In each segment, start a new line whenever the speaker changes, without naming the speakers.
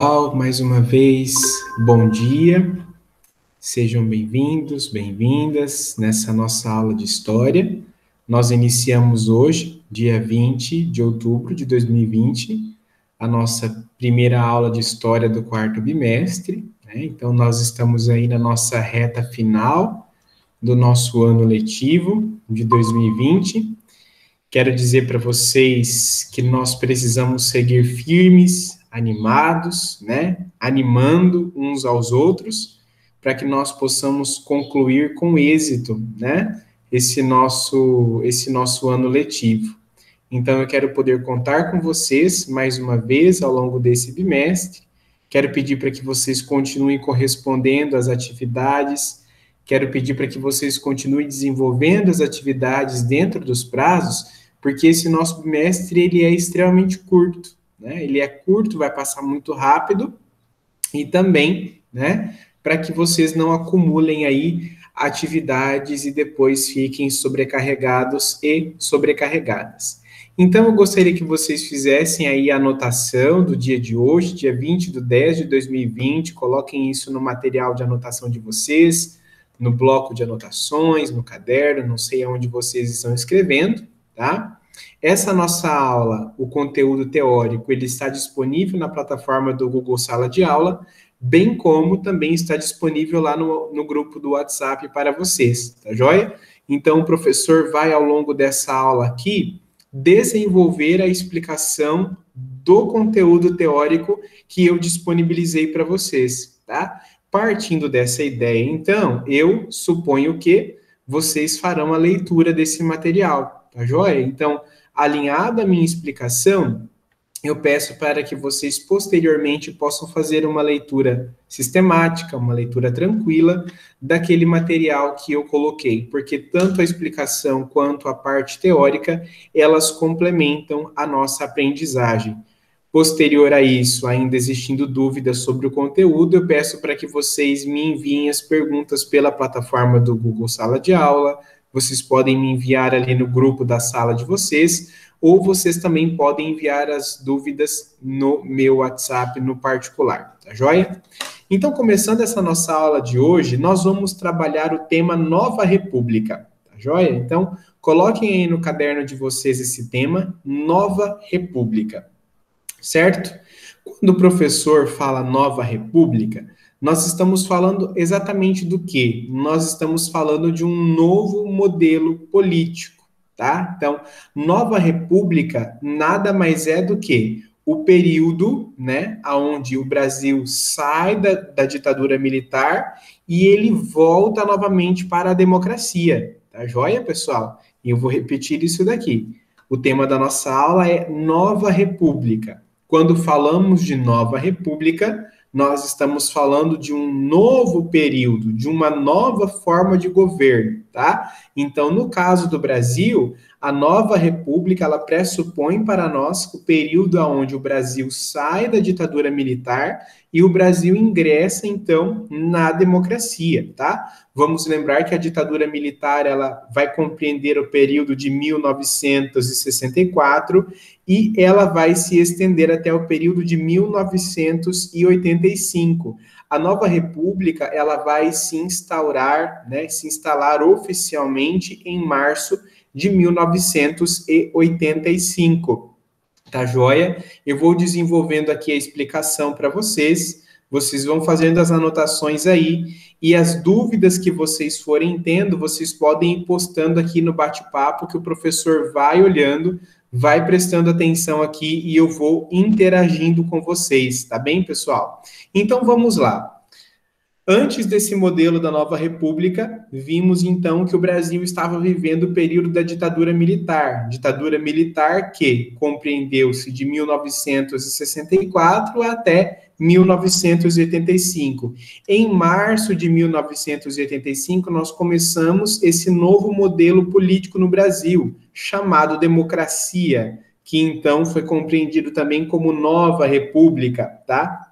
Mais uma vez, bom dia, sejam bem-vindos, bem-vindas nessa nossa aula de História. Nós iniciamos hoje, dia 20 de outubro de 2020, a nossa primeira aula de História do quarto bimestre, né? Então, nós estamos aí na nossa reta final do nosso ano letivo de 2020. Quero dizer para vocês que nós precisamos seguir firmes, animados, né? Animando uns aos outros, para que nós possamos concluir com êxito, né? Esse nosso ano letivo. Então, eu quero poder contar com vocês mais uma vez ao longo desse bimestre. Quero pedir para que vocês continuem correspondendo às atividades. Quero pedir para que vocês continuem desenvolvendo as atividades dentro dos prazos, porque esse nosso bimestre ele é extremamente curto, né? Ele é curto, vai passar muito rápido, e também, né, para que vocês não acumulem aí atividades e depois fiquem sobrecarregados e sobrecarregadas. Então, eu gostaria que vocês fizessem aí a anotação do dia de hoje, dia 20/10/2020, coloquem isso no material de anotação de vocês, no bloco de anotações, no caderno, não sei aonde vocês estão escrevendo, tá? Essa nossa aula, o conteúdo teórico, ele está disponível na plataforma do Google Sala de Aula, bem como também está disponível lá no grupo do WhatsApp para vocês, tá joia? Então, o professor vai, ao longo dessa aula aqui, desenvolver a explicação do conteúdo teórico que eu disponibilizei para vocês, tá? Partindo dessa ideia, então, eu suponho que vocês farão a leitura desse material, tá joia? Então, alinhada a minha explicação, eu peço para que vocês posteriormente possam fazer uma leitura sistemática, uma leitura tranquila daquele material que eu coloquei, porque tanto a explicação quanto a parte teórica, elas complementam a nossa aprendizagem. Posterior a isso, ainda existindo dúvidas sobre o conteúdo, eu peço para que vocês me enviem as perguntas pela plataforma do Google Sala de Aula. Vocês podem me enviar ali no grupo da sala de vocês, ou vocês também podem enviar as dúvidas no meu WhatsApp no particular, tá joia? Então, começando essa nossa aula de hoje, nós vamos trabalhar o tema Nova República, tá joia? Então, coloquem aí no caderno de vocês esse tema, Nova República. Certo? Quando o professor fala Nova República, nós estamos falando exatamente do quê? Nós estamos falando de um novo modelo político, tá? Então, Nova República nada mais é do que o período, né, onde o Brasil sai da ditadura militar e ele volta novamente para a democracia, tá joia, pessoal? E eu vou repetir isso daqui. O tema da nossa aula é Nova República. Quando falamos de Nova República, nós estamos falando de um novo período, de uma nova forma de governo, tá? Então, no caso do Brasil, a Nova República, ela pressupõe para nós o período onde o Brasil sai da ditadura militar e o Brasil ingressa, então, na democracia, tá? Vamos lembrar que a ditadura militar, ela vai compreender o período de 1964 e ela vai se estender até o período de 1985. A Nova República, ela vai se instaurar, né, se instalar oficialmente em março de 1985. Tá joia? Eu vou desenvolvendo aqui a explicação para vocês. Vocês vão fazendo as anotações aí e as dúvidas que vocês forem tendo, vocês podem ir postando aqui no bate-papo que o professor vai olhando, vai prestando atenção aqui e eu vou interagindo com vocês, tá bem, pessoal? Então, vamos lá. Antes desse modelo da Nova República, vimos então que o Brasil estava vivendo o período da ditadura militar que compreendeu-se de 1964 até 1985. Em março de 1985, nós começamos esse novo modelo político no Brasil, chamado democracia, que então foi compreendido também como Nova República, tá?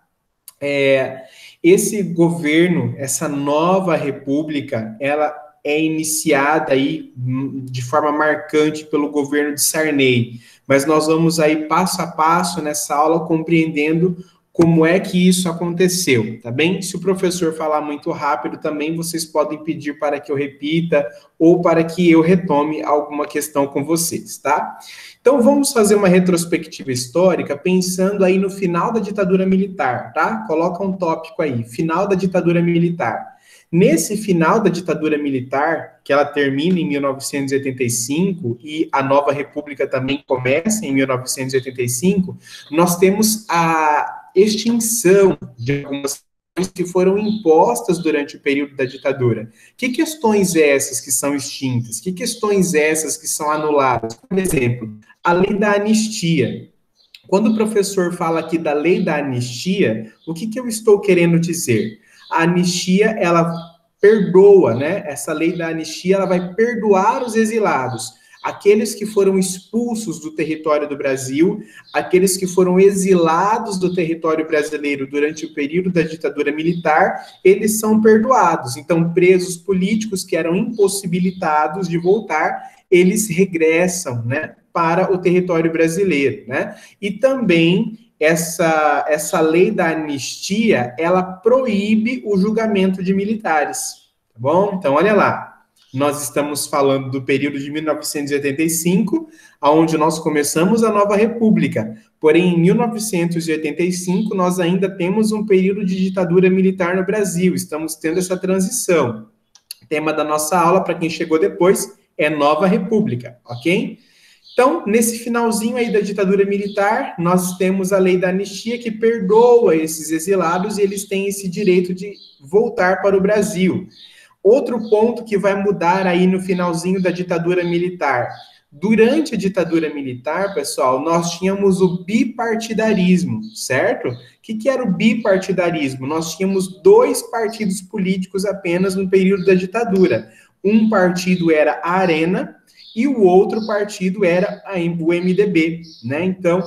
Esse governo, essa Nova República, ela é iniciada aí de forma marcante pelo governo de Sarney, mas nós vamos aí passo a passo nessa aula compreendendo como é que isso aconteceu, tá bem? Se o professor falar muito rápido também, vocês podem pedir para que eu repita ou para que eu retome alguma questão com vocês, tá? Então, vamos fazer uma retrospectiva histórica pensando aí no final da ditadura militar, tá? Coloca um tópico aí, final da ditadura militar. Nesse final da ditadura militar, que ela termina em 1985 e a nova república também começa em 1985, nós temos a extinção de algumas questões que foram impostas durante o período da ditadura. Que questões essas que são extintas? Que questões essas que são anuladas? Por exemplo, a lei da anistia. Quando o professor fala aqui da lei da anistia, o que eu estou querendo dizer? A anistia, ela perdoa, né? Essa lei da anistia, ela vai perdoar os exilados, aqueles que foram expulsos do território do Brasil, aqueles que foram exilados do território brasileiro durante o período da ditadura militar, eles são perdoados. Então, presos políticos que eram impossibilitados de voltar, eles regressam, né, para o território brasileiro, né? E também essa lei da anistia, ela proíbe o julgamento de militares, tá bom? Então, olha lá. Nós estamos falando do período de 1985, onde nós começamos a nova república. Porém, em 1985, nós ainda temos um período de ditadura militar no Brasil. Estamos tendo essa transição. O tema da nossa aula, para quem chegou depois, é Nova República, ok? Então, nesse finalzinho aí da ditadura militar, nós temos a lei da anistia que perdoa esses exilados e eles têm esse direito de voltar para o Brasil. Outro ponto que vai mudar aí no finalzinho da ditadura militar. Durante a ditadura militar, pessoal, nós tínhamos o bipartidarismo, certo? O que era o bipartidarismo? Nós tínhamos 2 partidos políticos apenas no período da ditadura. Um partido era a Arena e o outro partido era o MDB, né? Então,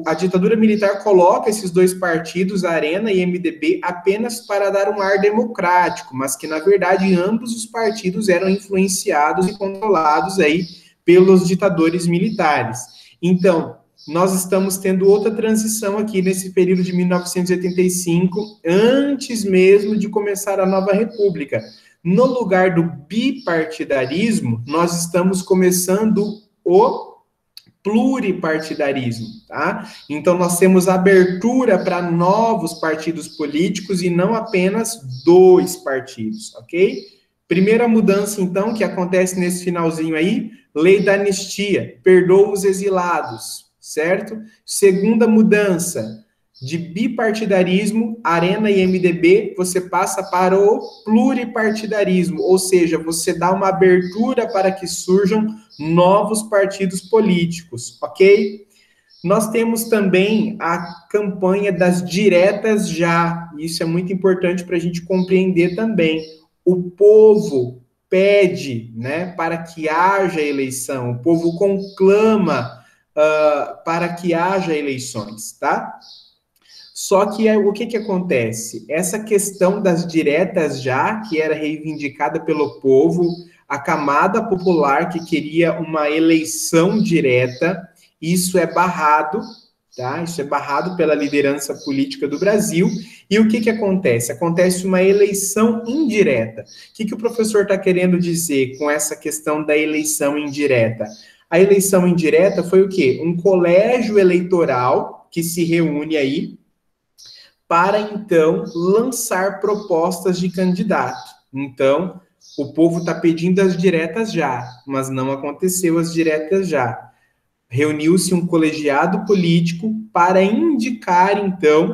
a ditadura militar coloca esses 2 partidos, Arena e MDB, apenas para dar um ar democrático, mas que, na verdade, ambos os partidos eram influenciados e controlados aí pelos ditadores militares. Então, nós estamos tendo outra transição aqui nesse período de 1985, antes mesmo de começar a nova república. No lugar do bipartidarismo, nós estamos começando o pluripartidarismo, tá? Então, nós temos abertura para novos partidos políticos e não apenas 2 partidos, ok? Primeira mudança, então, que acontece nesse finalzinho aí, lei da anistia, perdoa os exilados, certo? Segunda mudança, de bipartidarismo, Arena e MDB, você passa para o pluripartidarismo, ou seja, você dá uma abertura para que surjam novos partidos políticos, ok? Nós temos também a campanha das diretas já, isso é muito importante para a gente compreender também. O povo pede, né, para que haja eleição, o povo conclama para que haja eleições, tá? Só que o que acontece? Essa questão das diretas já, que era reivindicada pelo povo, a camada popular que queria uma eleição direta, isso é barrado, tá? Isso é barrado pela liderança política do Brasil. E o que acontece? Acontece uma eleição indireta. O que o professor está querendo dizer com essa questão da eleição indireta? A eleição indireta foi o quê? Um colégio eleitoral que se reúne aí para, então, lançar propostas de candidato. Então, o povo está pedindo as diretas já, mas não aconteceu as diretas já. Reuniu-se um colegiado político para indicar, então,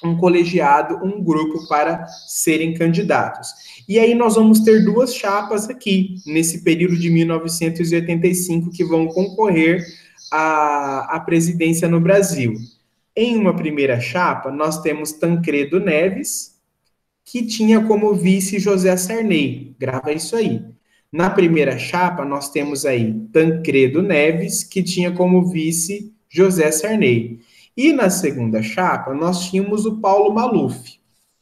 um colegiado, um grupo para serem candidatos. E aí nós vamos ter 2 chapas aqui, nesse período de 1985, que vão concorrer à presidência no Brasil. Em uma primeira chapa, nós temos Tancredo Neves, que tinha como vice José Sarney. Grava isso aí. Na primeira chapa, nós temos aí Tancredo Neves, que tinha como vice José Sarney. E na segunda chapa, nós tínhamos o Paulo Maluf.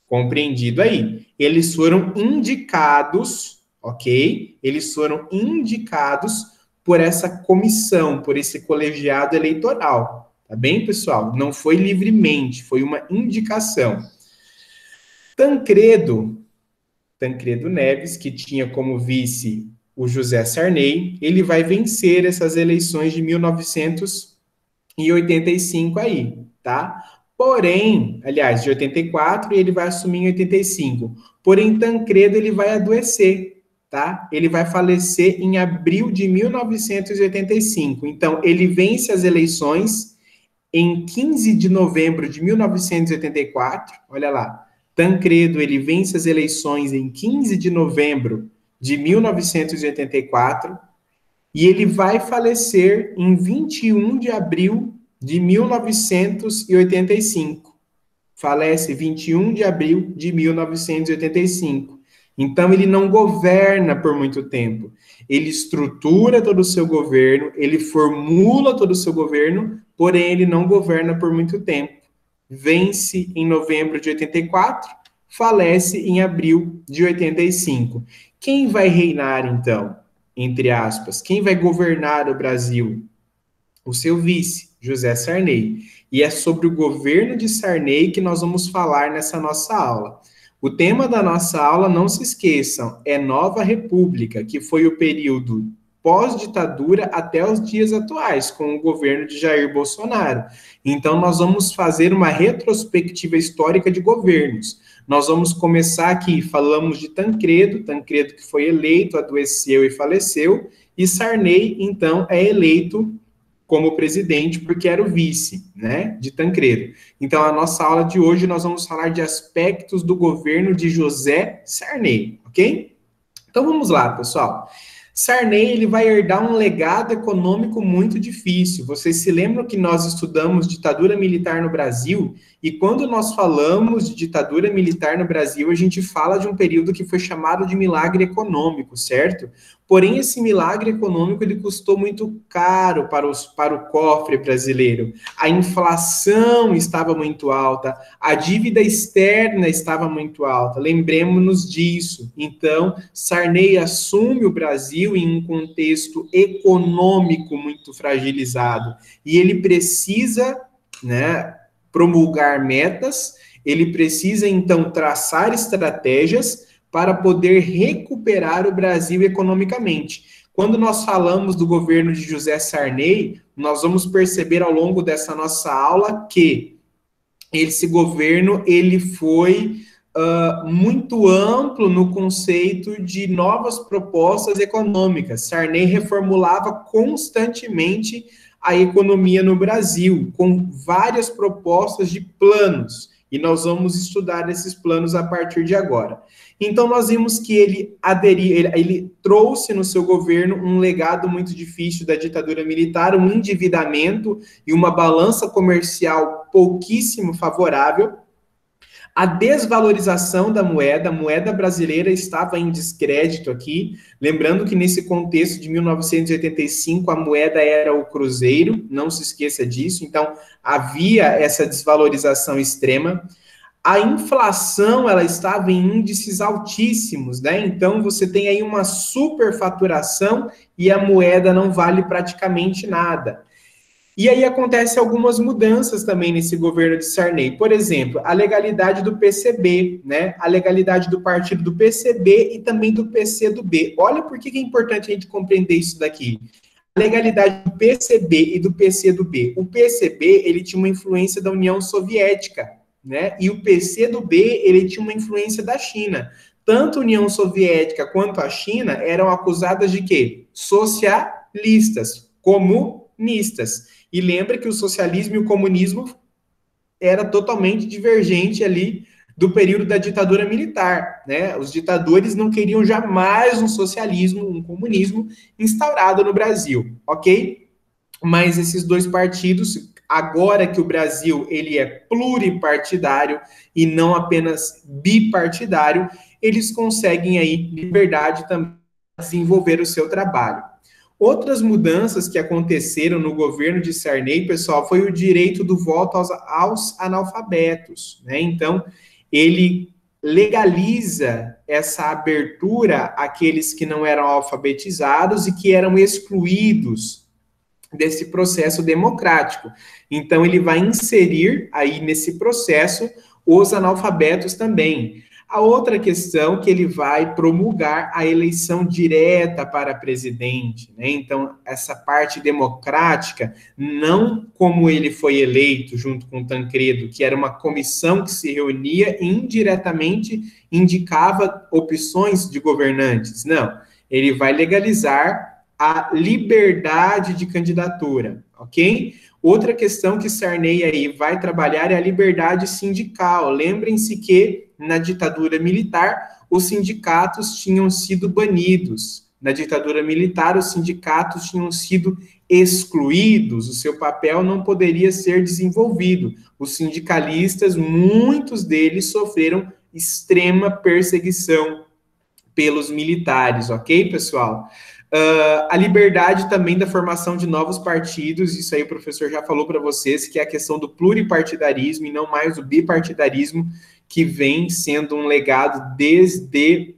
Compreendido aí. Eles foram indicados, ok? Eles foram indicados por essa comissão, por esse colegiado eleitoral. Tá bem, pessoal? Não foi livremente, foi uma indicação. Tancredo Neves, que tinha como vice o José Sarney, ele vai vencer essas eleições de 1985 aí, tá? Porém, aliás, de 84 e ele vai assumir em 85. Porém, Tancredo ele vai adoecer, tá? Ele vai falecer em abril de 1985. Então, ele vence as eleições em 15 de novembro de 1984. Olha lá. Tancredo, ele vence as eleições em 15 de novembro de 1984 e ele vai falecer em 21 de abril de 1985. Falece 21 de abril de 1985. Então, ele não governa por muito tempo. Ele estrutura todo o seu governo, ele formula todo o seu governo, porém, ele não governa por muito tempo. Vence em novembro de 84, falece em abril de 85. Quem vai reinar, então? Entre aspas, quem vai governar o Brasil? O seu vice, José Sarney. E é sobre o governo de Sarney que nós vamos falar nessa nossa aula. O tema da nossa aula, não se esqueçam, é Nova República, que foi o período pós-ditadura até os dias atuais, com o governo de Jair Bolsonaro. Então, nós vamos fazer uma retrospectiva histórica de governos. Nós vamos começar aqui, falamos de Tancredo que foi eleito, adoeceu e faleceu, e Sarney, então, é eleito como presidente, porque era o vice, né, de Tancredo. Então, a nossa aula de hoje, nós vamos falar de aspectos do governo de José Sarney, ok? Então, vamos lá, pessoal. Sarney, ele vai herdar um legado econômico muito difícil. Vocês se lembram que nós estudamos ditadura militar no Brasil? E quando nós falamos de ditadura militar no Brasil, a gente fala de um período que foi chamado de milagre econômico, certo? Porém, esse milagre econômico ele custou muito caro para o cofre brasileiro. A inflação estava muito alta, a dívida externa estava muito alta. Lembremos-nos disso. Então, Sarney assume o Brasil em um contexto econômico muito fragilizado. E ele precisa, né, promulgar metas, ele precisa, então, traçar estratégias para poder recuperar o Brasil economicamente. Quando nós falamos do governo de José Sarney, nós vamos perceber ao longo dessa nossa aula que esse governo ele foi muito amplo no conceito de novas propostas econômicas. Sarney reformulava constantemente a economia no Brasil, com várias propostas de planos. E nós vamos estudar esses planos a partir de agora. Então, nós vimos que ele trouxe no seu governo um legado muito difícil da ditadura militar, um endividamento e uma balança comercial pouquíssimo favorável. A desvalorização da moeda, a moeda brasileira estava em descrédito aqui. Lembrando que nesse contexto de 1985, a moeda era o cruzeiro, não se esqueça disso. Então, havia essa desvalorização extrema. A inflação, ela estava em índices altíssimos, né? Então, você tem aí uma superfaturação e a moeda não vale praticamente nada. E aí acontecem algumas mudanças também nesse governo de Sarney. Por exemplo, a legalidade do PCB, né? A legalidade do partido do PCB e também do PCdoB. Olha por que é importante a gente compreender isso daqui. A legalidade do PCB e do PCdoB. O PCB, ele tinha uma influência da União Soviética, né? E o PCdoB, ele tinha uma influência da China. Tanto a União Soviética quanto a China eram acusadas de quê? Socialistas, comunistas. E lembra que o socialismo e o comunismo era totalmente divergente ali do período da ditadura militar, né? Os ditadores não queriam jamais um socialismo, um comunismo instaurado no Brasil, ok? Mas esses dois partidos, agora que o Brasil ele é pluripartidário e não apenas bipartidário, eles conseguem aí liberdade também para desenvolver o seu trabalho. Outras mudanças que aconteceram no governo de Sarney, pessoal, foi o direito do voto aos analfabetos, né? Então, ele legaliza essa abertura àqueles que não eram alfabetizados e que eram excluídos desse processo democrático. Então, ele vai inserir aí nesse processo os analfabetos também. A outra questão que ele vai promulgar a eleição direta para presidente, né? Então, essa parte democrática, não como ele foi eleito junto com Tancredo, que era uma comissão que se reunia e indiretamente indicava opções de governantes. Não, ele vai legalizar a liberdade de candidatura, ok? Outra questão que Sarney aí vai trabalhar é a liberdade sindical. Lembrem-se que na ditadura militar os sindicatos tinham sido banidos. Na ditadura militar os sindicatos tinham sido excluídos, o seu papel não poderia ser desenvolvido. Os sindicalistas, muitos deles sofreram extrema perseguição pelos militares, ok, pessoal? A liberdade também da formação de novos partidos, isso aí o professor já falou para vocês, que é a questão do pluripartidarismo e não mais o bipartidarismo, que vem sendo um legado desde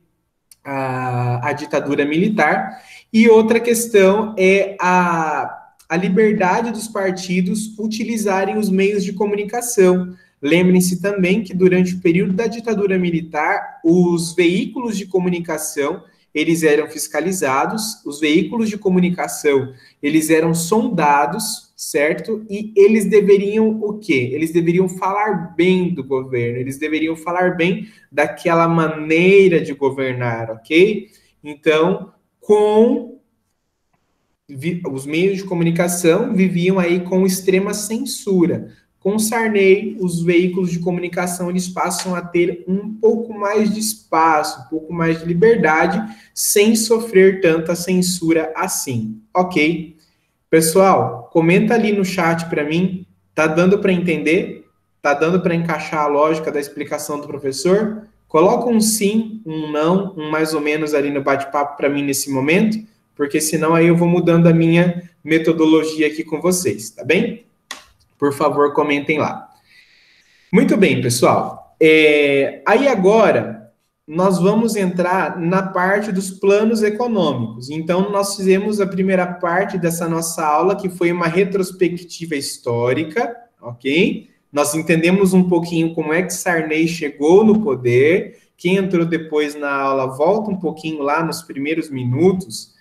a ditadura militar. E outra questão é a liberdade dos partidos utilizarem os meios de comunicação. Lembrem-se também que durante o período da ditadura militar, os veículos de comunicação eles eram fiscalizados, os veículos de comunicação, eles eram sondados, certo? E eles deveriam o quê? Eles deveriam falar bem do governo, eles deveriam falar bem daquela maneira de governar, ok? Então, os meios de comunicação viviam aí com extrema censura. Com Sarney, os veículos de comunicação eles passam a ter um pouco mais de espaço, um pouco mais de liberdade, sem sofrer tanta censura assim. Ok? Pessoal, comenta ali no chat para mim. Tá dando para entender? Tá dando para encaixar a lógica da explicação do professor? Coloca um sim, um não, um mais ou menos ali no bate-papo para mim nesse momento, porque senão aí eu vou mudando a minha metodologia aqui com vocês, tá bem? Por favor, comentem lá. Muito bem, pessoal. Aí agora, nós vamos entrar na parte dos planos econômicos. Então, nós fizemos a primeira parte dessa nossa aula, que foi uma retrospectiva histórica, ok? Nós entendemos um pouquinho como é que Sarney chegou no poder. Quem entrou depois na aula, volta um pouquinho lá nos primeiros minutos,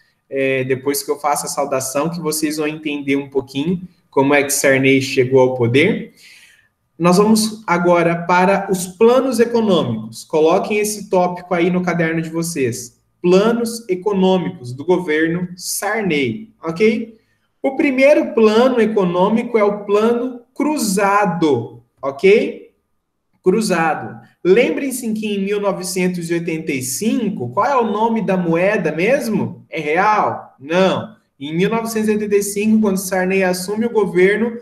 depois que eu faço a saudação, que vocês vão entender um pouquinho como é que Sarney chegou ao poder. Nós vamos agora para os planos econômicos. Coloquem esse tópico aí no caderno de vocês. Planos econômicos do governo Sarney, ok? O primeiro plano econômico é o plano cruzado, ok? Cruzado. Lembrem-se que em 1985, qual é o nome da moeda mesmo? É real? Não. Em 1985, quando Sarney assume o governo,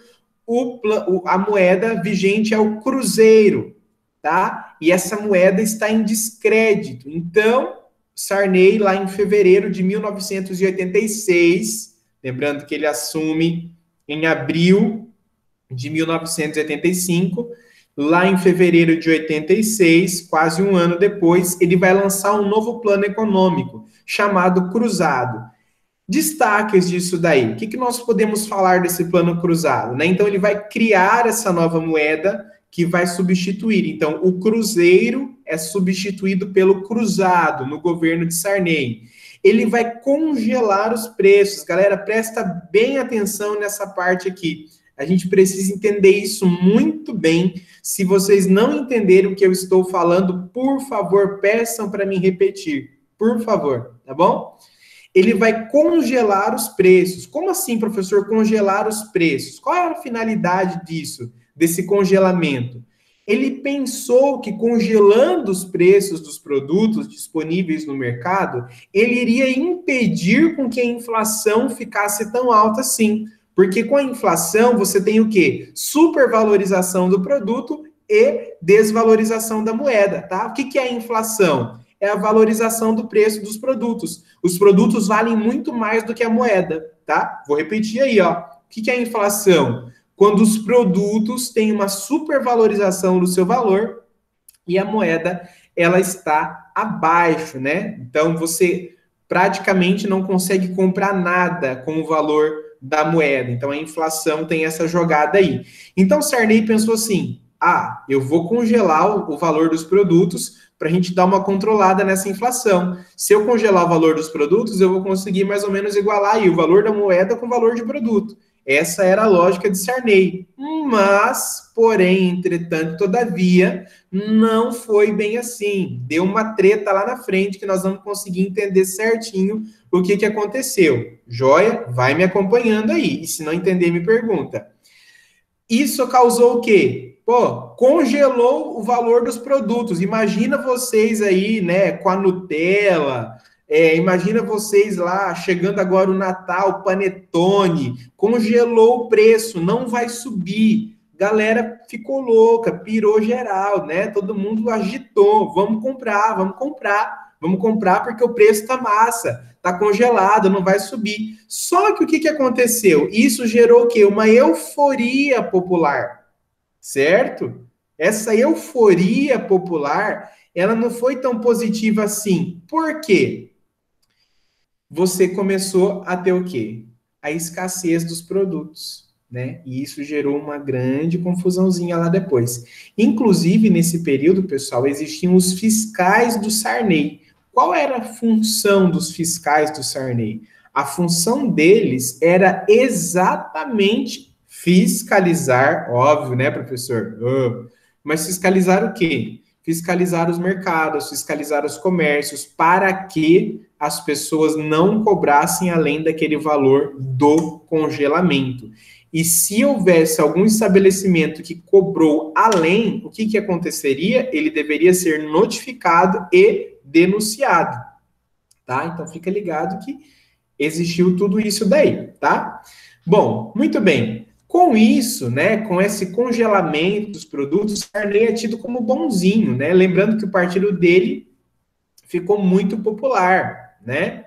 a moeda vigente é o cruzeiro, tá? E essa moeda está em descrédito. Então, Sarney, lá em fevereiro de 1986, lembrando que ele assume em abril de 1985, lá em fevereiro de 86, quase um ano depois, ele vai lançar um novo plano econômico, chamado Cruzado. Destaques disso daí. O que nós podemos falar desse plano cruzado, né? Então, ele vai criar essa nova moeda que vai substituir. Então, o cruzeiro é substituído pelo cruzado no governo de Sarney. Ele vai congelar os preços. Galera, presta bem atenção nessa parte aqui. A gente precisa entender isso muito bem. Se vocês não entenderem o que eu estou falando, por favor, peçam para mim repetir. Por favor, tá bom? Ele vai congelar os preços. Como assim, professor, congelar os preços? Qual é a finalidade disso, desse congelamento? Ele pensou que congelando os preços dos produtos disponíveis no mercado, ele iria impedir com que a inflação ficasse tão alta assim. Porque com a inflação você tem o quê? Supervalorização do produto e desvalorização da moeda, tá? O que é a inflação? É a valorização do preço dos produtos. Os produtos valem muito mais do que a moeda, tá? Vou repetir aí, ó. O que é a inflação? Quando os produtos têm uma supervalorização do seu valor e a moeda, ela está abaixo, né? Então, você praticamente não consegue comprar nada com o valor da moeda. Então, a inflação tem essa jogada aí. Então, Sarney pensou assim, eu vou congelar o valor dos produtos para a gente dar uma controlada nessa inflação. Se eu congelar o valor dos produtos, eu vou conseguir mais ou menos igualar aí o valor da moeda com o valor de produto. Essa era a lógica de Sarney. Mas, porém, entretanto, todavia, não foi bem assim. Deu uma treta lá na frente que nós vamos conseguir entender certinho o que aconteceu. Joia? Vai me acompanhando aí. E se não entender, me pergunta. Isso causou o quê? Congelou o valor dos produtos. Imagina vocês aí, né, com a Nutella, imagina vocês lá, chegando agora o Natal, Panetone, congelou o preço, não vai subir. Galera ficou louca, pirou geral, né? Todo mundo agitou, vamos comprar porque o preço tá massa, tá congelado, não vai subir. Só que o que aconteceu? Isso gerou o quê? Uma euforia popular, certo? Essa euforia popular, ela não foi tão positiva assim. Por quê? Você começou a ter o quê? A escassez dos produtos, né? E isso gerou uma grande confusãozinha lá depois. Inclusive, nesse período, pessoal, existiam os fiscais do Sarney. Qual era a função dos fiscais do Sarney? A função deles era exatamente fiscalizar, óbvio, né, professor? Mas fiscalizar o quê? Fiscalizar os mercados, fiscalizar os comércios, para que as pessoas não cobrassem além daquele valor do congelamento. E se houvesse algum estabelecimento que cobrou além, o que aconteceria? Ele deveria ser notificado e denunciado, tá? Então fica ligado que existiu tudo isso daí, tá? Bom, muito bem. Com isso, né, com esse congelamento dos produtos, Sarney é tido como bonzinho, né? Lembrando que o partido dele ficou muito popular, né?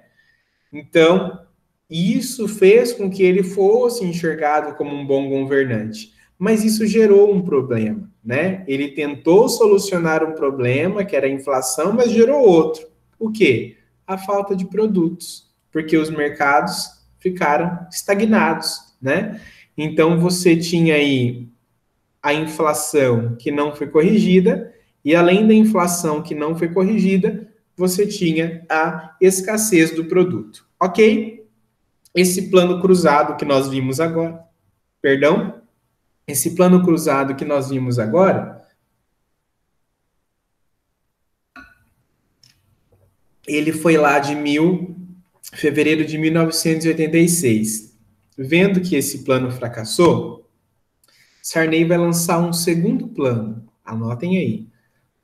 Então, isso fez com que ele fosse enxergado como um bom governante. Mas isso gerou um problema, né? Ele tentou solucionar um problema, que era a inflação, mas gerou outro. O quê? A falta de produtos, porque os mercados ficaram estagnados, né? Então, você tinha aí a inflação que não foi corrigida, e além da inflação que não foi corrigida, você tinha a escassez do produto, ok? Esse plano cruzado que nós vimos agora, perdão, esse plano cruzado que nós vimos agora, ele foi lá de fevereiro de 1986. Vendo que esse plano fracassou, Sarney vai lançar um segundo plano. Anotem aí.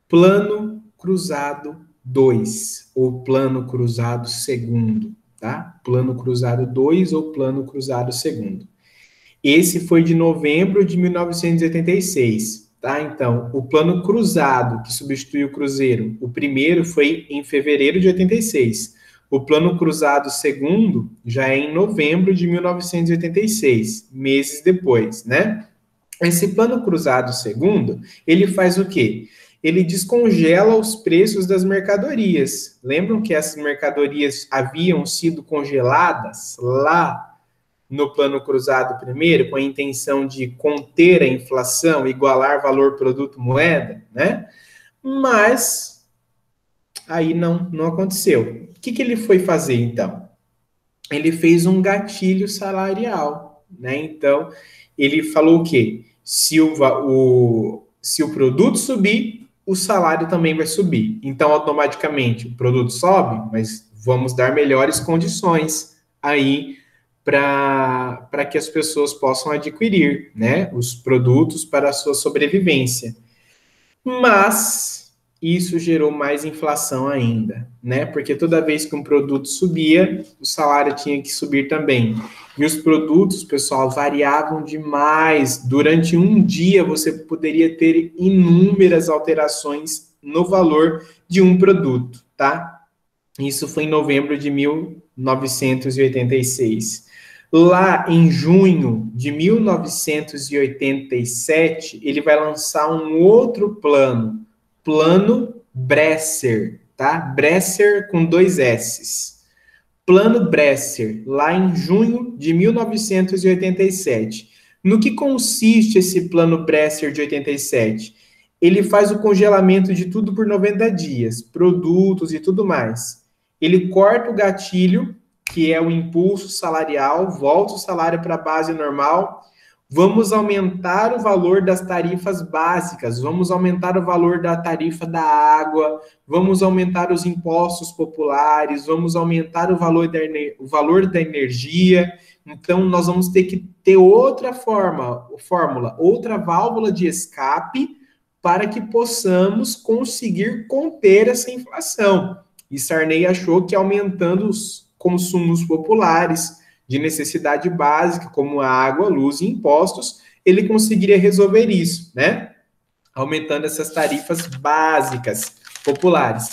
Plano Cruzado 2, ou Plano Cruzado Segundo, tá? Plano Cruzado 2 ou Plano Cruzado Segundo. Esse foi de novembro de 1986, tá? Então, o Plano Cruzado, que substitui o Cruzeiro, o primeiro foi em fevereiro de 86. O Plano Cruzado Segundo já é em novembro de 1986, meses depois, né? Esse Plano Cruzado Segundo, ele faz o quê? Ele descongela os preços das mercadorias. Lembram que essas mercadorias haviam sido congeladas lá no Plano Cruzado primeiro, com a intenção de conter a inflação, igualar valor produto moeda, né? Mas aí não aconteceu. O que ele foi fazer, então? Ele fez um gatilho salarial, né? Então, ele falou o quê? Se o produto subir, o salário também vai subir. Então, automaticamente, o produto sobe, mas vamos dar melhores condições aí para que as pessoas possam adquirir, né, os produtos para a sua sobrevivência. Mas isso gerou mais inflação ainda, né? Porque toda vez que um produto subia, o salário tinha que subir também. E os produtos, pessoal, variavam demais. Durante um dia, você poderia ter inúmeras alterações no valor de um produto, tá? Isso foi em novembro de 1986. Lá em junho de 1987, ele vai lançar um outro plano, Plano Bresser, tá? Bresser com 2 S's. Plano Bresser, lá em junho de 1987. No que consiste esse Plano Bresser de 87? Ele faz o congelamento de tudo por 90 dias, produtos e tudo mais. Ele corta o gatilho, que é o impulso salarial, volta o salário para a base normal. Vamos aumentar o valor das tarifas básicas, vamos aumentar o valor da tarifa da água, vamos aumentar os impostos populares, vamos aumentar o valor da energia. Então, nós vamos ter que ter outra fórmula, outra válvula de escape para que possamos conseguir conter essa inflação. E Sarney achou que aumentando os consumos populares, de necessidade básica, como a água, luz e impostos, ele conseguiria resolver isso, né? Aumentando essas tarifas básicas populares.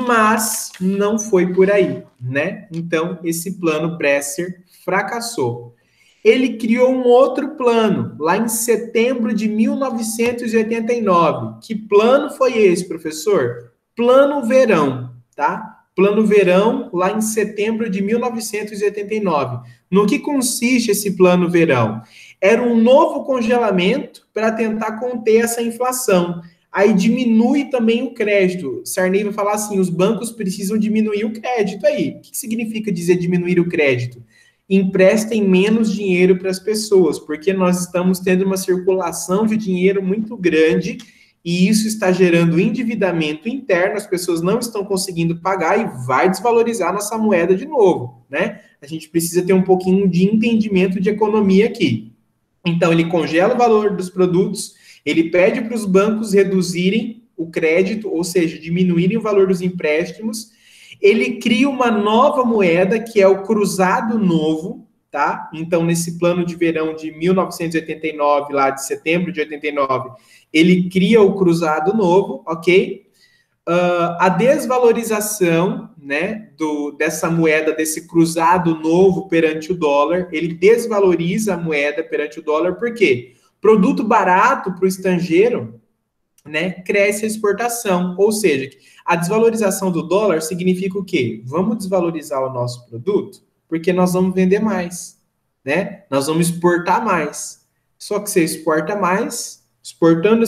Mas não foi por aí, né? Então, esse plano Bresser fracassou. Ele criou um outro plano, lá em setembro de 1989. Que plano foi esse, professor? Plano Verão, tá? Plano Verão, lá em setembro de 1989. No que consiste esse Plano Verão? Era um novo congelamento para tentar conter essa inflação. Aí diminui também o crédito. Sarney vai falar assim, os bancos precisam diminuir o crédito aí. O que significa dizer diminuir o crédito? Emprestem menos dinheiro para as pessoas, porque nós estamos tendo uma circulação de dinheiro muito grande e isso está gerando endividamento interno, as pessoas não estão conseguindo pagar e vai desvalorizar nossa moeda de novo, né? A gente precisa ter um pouquinho de entendimento de economia aqui. Então, ele congela o valor dos produtos, ele pede para os bancos reduzirem o crédito, ou seja, diminuírem o valor dos empréstimos, ele cria uma nova moeda, que é o cruzado novo, tá? Então, nesse plano de verão de 1989, lá de setembro de 89, ele cria o cruzado novo, ok? A desvalorização, né, dessa moeda, desse cruzado novo perante o dólar, ele desvaloriza a moeda perante o dólar, por quê? Produto barato para o estrangeiro, né, cresce a exportação, ou seja, a desvalorização do dólar significa o quê? Vamos desvalorizar o nosso produto, porque nós vamos vender mais, né? Nós vamos exportar mais. Só que você exporta mais, exportando,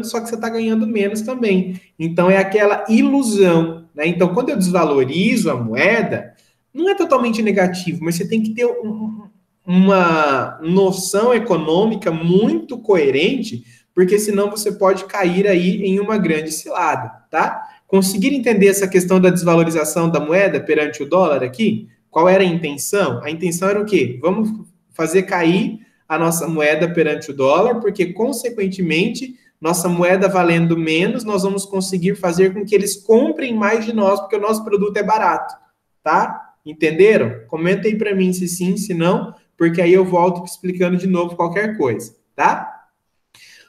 só que você está ganhando menos também. Então, é aquela ilusão, né? Então, quando eu desvalorizo a moeda, não é totalmente negativo, mas você tem que ter uma noção econômica muito coerente, porque senão você pode cair aí em uma grande cilada, tá? Conseguir entender essa questão da desvalorização da moeda perante o dólar aqui? Qual era a intenção? A intenção era o quê? Vamos fazer cair a nossa moeda perante o dólar, porque, consequentemente, nossa moeda valendo menos, nós vamos conseguir fazer com que eles comprem mais de nós, porque o nosso produto é barato, tá? Entenderam? Comenta aí para mim se sim, se não, porque aí eu volto explicando de novo qualquer coisa, tá?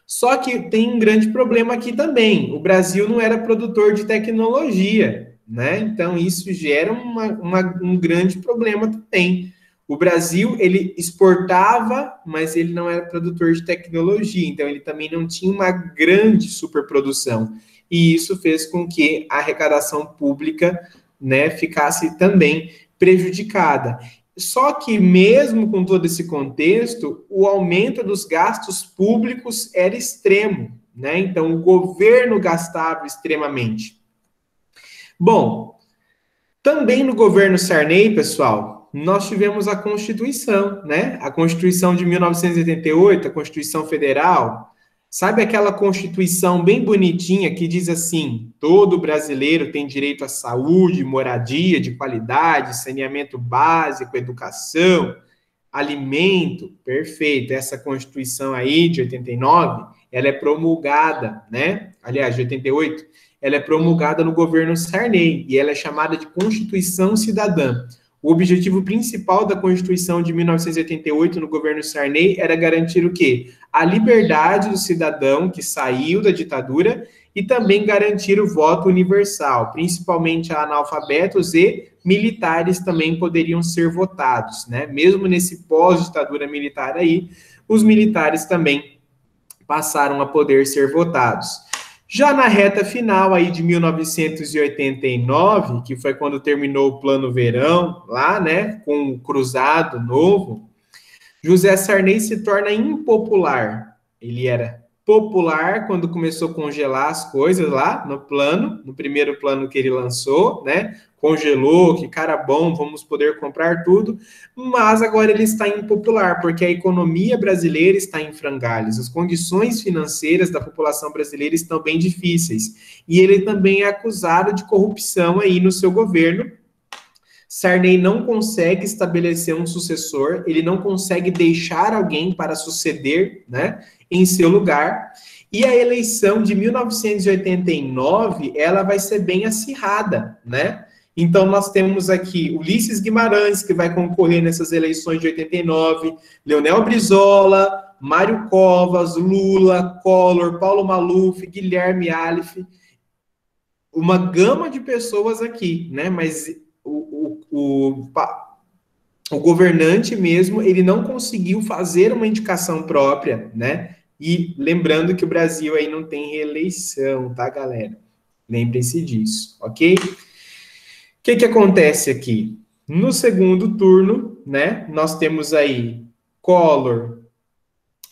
Só que tem um grande problema aqui também. O Brasil não era produtor de tecnologia, né? Então, isso gera um grande problema também. O Brasil, ele exportava, mas ele não era produtor de tecnologia, então ele também não tinha uma grande superprodução. E isso fez com que a arrecadação pública, né, ficasse também prejudicada. Só que mesmo com todo esse contexto, o aumento dos gastos públicos era extremo, né? Então, o governo gastava extremamente. Bom, também no governo Sarney, pessoal, nós tivemos a Constituição, né? A Constituição de 1988, a Constituição Federal. Sabe aquela Constituição bem bonitinha que diz assim: todo brasileiro tem direito à saúde, moradia de qualidade, saneamento básico, educação, alimento? Perfeito. Essa Constituição aí de 89, ela é promulgada, né? Aliás, de 88, ela é promulgada no governo Sarney e ela é chamada de Constituição Cidadã. O objetivo principal da Constituição de 1988 no governo Sarney era garantir o quê? A liberdade do cidadão que saiu da ditadura e também garantir o voto universal, principalmente a analfabetos e militares também poderiam ser votados, né? Mesmo nesse pós-ditadura militar aí, os militares também passaram a poder ser votados. Já na reta final aí de 1989, que foi quando terminou o Plano Verão, lá, né, com o Cruzado Novo, José Sarney se torna impopular. Ele era popular quando começou a congelar as coisas lá no plano, no primeiro plano que ele lançou, né? Congelou, que cara bom, vamos poder comprar tudo, mas agora ele está impopular, porque a economia brasileira está em frangalhos, as condições financeiras da população brasileira estão bem difíceis, e ele também é acusado de corrupção aí no seu governo. Sarney não consegue estabelecer um sucessor, ele não consegue deixar alguém para suceder, né, em seu lugar. E a eleição de 1989, ela vai ser bem acirrada, né? Então nós temos aqui Ulisses Guimarães, que vai concorrer nessas eleições de 89, Leonel Brizola, Mário Covas, Lula, Collor, Paulo Maluf, Guilherme Alif, uma gama de pessoas aqui, né? Mas o governante mesmo, ele não conseguiu fazer uma indicação própria, né? E lembrando que o Brasil aí não tem reeleição, tá, galera? Lembrem-se disso, ok? O que acontece aqui? No segundo turno, né, nós temos aí Collor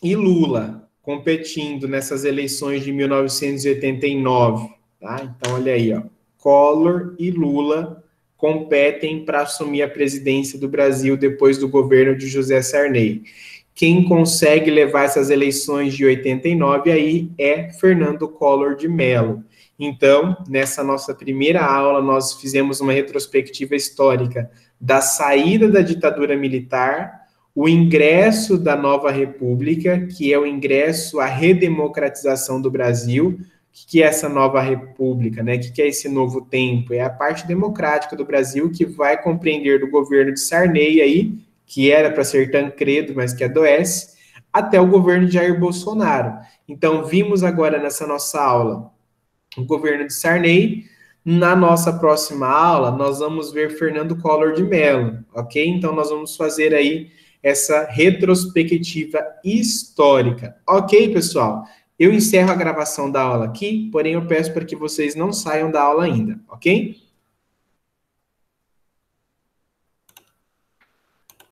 e Lula competindo nessas eleições de 1989, tá? Então, olha aí, ó. Collor e Lula competem para assumir a presidência do Brasil depois do governo de José Sarney. Quem consegue levar essas eleições de 89 aí é Fernando Collor de Mello. Então, nessa nossa primeira aula, nós fizemos uma retrospectiva histórica da saída da ditadura militar, o ingresso da nova república, que é o ingresso à redemocratização do Brasil. O que é essa nova república, né? O que é esse novo tempo? É a parte democrática do Brasil que vai compreender do governo de Sarney aí, que era para ser Tancredo, mas que adoece, até o governo de Jair Bolsonaro. Então, vimos agora nessa nossa aula o governo de Sarney. Na nossa próxima aula, nós vamos ver Fernando Collor de Mello, ok? Então, nós vamos fazer aí essa retrospectiva histórica. Ok, pessoal? Eu encerro a gravação da aula aqui, porém eu peço para que vocês não saiam da aula ainda, ok?